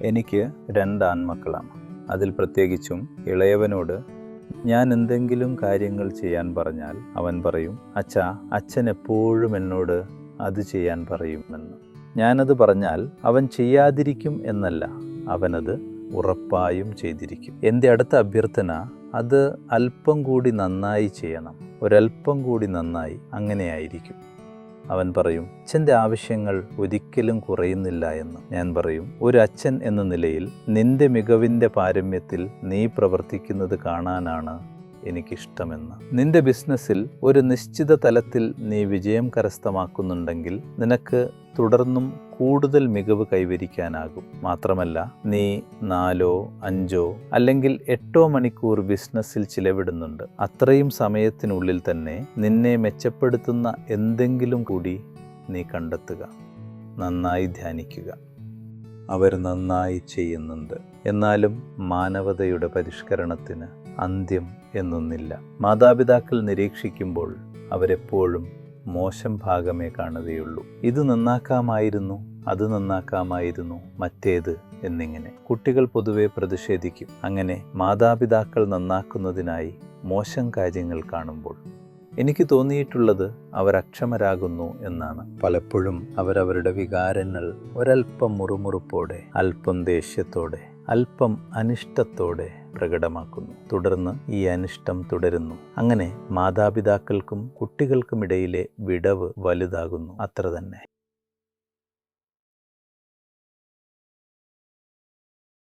എനിക്ക് 2 ആൺമക്കളാണ്. അതിൽ പ്രത്യേകിച്ചും ഇളയവനോട് ഞാൻ എന്തെങ്കിലും കാര്യങ്ങൾ ചെയ്യാൻ പറഞ്ഞാൽ അവൻ പറയും, അച്ഛാ, അച്ഛൻ എപ്പോഴും എന്നോട് അത് ചെയ്യാൻ പറയുമെന്ന്. ഞാനത് പറഞ്ഞാൽ അവൻ ചെയ്യാതിരിക്കും എന്നല്ല, അവനത് ഉറപ്പായും ചെയ്തിരിക്കും. എൻ്റെ അടുത്ത അഭ്യർത്ഥന, അത് അല്പം കൂടി നന്നായി ചെയ്യണം, ഒരല്പം കൂടി നന്നായി, അങ്ങനെയായിരിക്കും. അവൻ പറയും, അച്ഛൻ്റെ ആവശ്യങ്ങൾ ഒരിക്കലും കുറയുന്നില്ല എന്ന്. ഞാൻ പറയും, ഒരു അച്ഛൻ എന്ന നിലയിൽ നിന്റെ മികവിൻ്റെ പാരമ്യത്തിൽ നീ പ്രവർത്തിക്കുന്നത് കാണാനാണ് എനിക്കിഷ്ടമെന്ന്. നിന്റെ ബിസിനസ്സിൽ ഒരു നിശ്ചിത തലത്തിൽ നീ വിജയം കരസ്ഥമാക്കുന്നുണ്ടെങ്കിൽ നിനക്ക് തുടർന്നും കൂടുതൽ മികവ് കൈവരിക്കാനാകും. മാത്രമല്ല, നീ 4, 5 അല്ലെങ്കിൽ 8 മണിക്കൂർ ബിസിനസ്സിൽ ചിലവിടുന്നുണ്ട്. അത്രയും സമയത്തിനുള്ളിൽ തന്നെ നിന്നെ മെച്ചപ്പെടുത്തുന്ന എന്തെങ്കിലും കൂടി നീ കണ്ടെത്തുക. നന്നായി ധ്യാനിക്കുക. അവർ നന്നായി ചെയ്യുന്നുണ്ട്. എന്നാലും മാനവതയുടെ പരിഷ്കരണത്തിന് അന്ത്യം എന്നൊന്നില്ല. മാതാപിതാക്കൾ നിരീക്ഷിക്കുമ്പോൾ അവരെപ്പോഴും മോശം ഭാഗമേ കാണുകയുള്ളൂ. ഇത് നന്നാക്കാമായിരുന്നു, അത് നന്നാക്കാമായിരുന്നു, മറ്റേത് എന്നിങ്ങനെ. കുട്ടികൾ പൊതുവെ പ്രതിഷേധിക്കും. അങ്ങനെ മാതാപിതാക്കൾ നന്നാക്കുന്നതിനായി മോശം കാര്യങ്ങൾ കാണുമ്പോൾ എനിക്ക് തോന്നിയിട്ടുള്ളത് അവർ അക്ഷമരാകുന്നു എന്നാണ്. പലപ്പോഴും അവരവരുടെ വികാരങ്ങൾ ഒരല്പം മുറുമുറുപ്പോടെ, അല്പം ദേഷ്യത്തോടെ, അല്പം അനിഷ്ടത്തോടെ പ്രകടമാക്കുന്നു. തുടർന്ന് ഈ അനിഷ്ടം തുടരുന്നു. അങ്ങനെ മാതാപിതാക്കൾക്കും കുട്ടികൾക്കുമിടയിലെ വിടവ് വലുതാകുന്നു. അത്ര തന്നെ.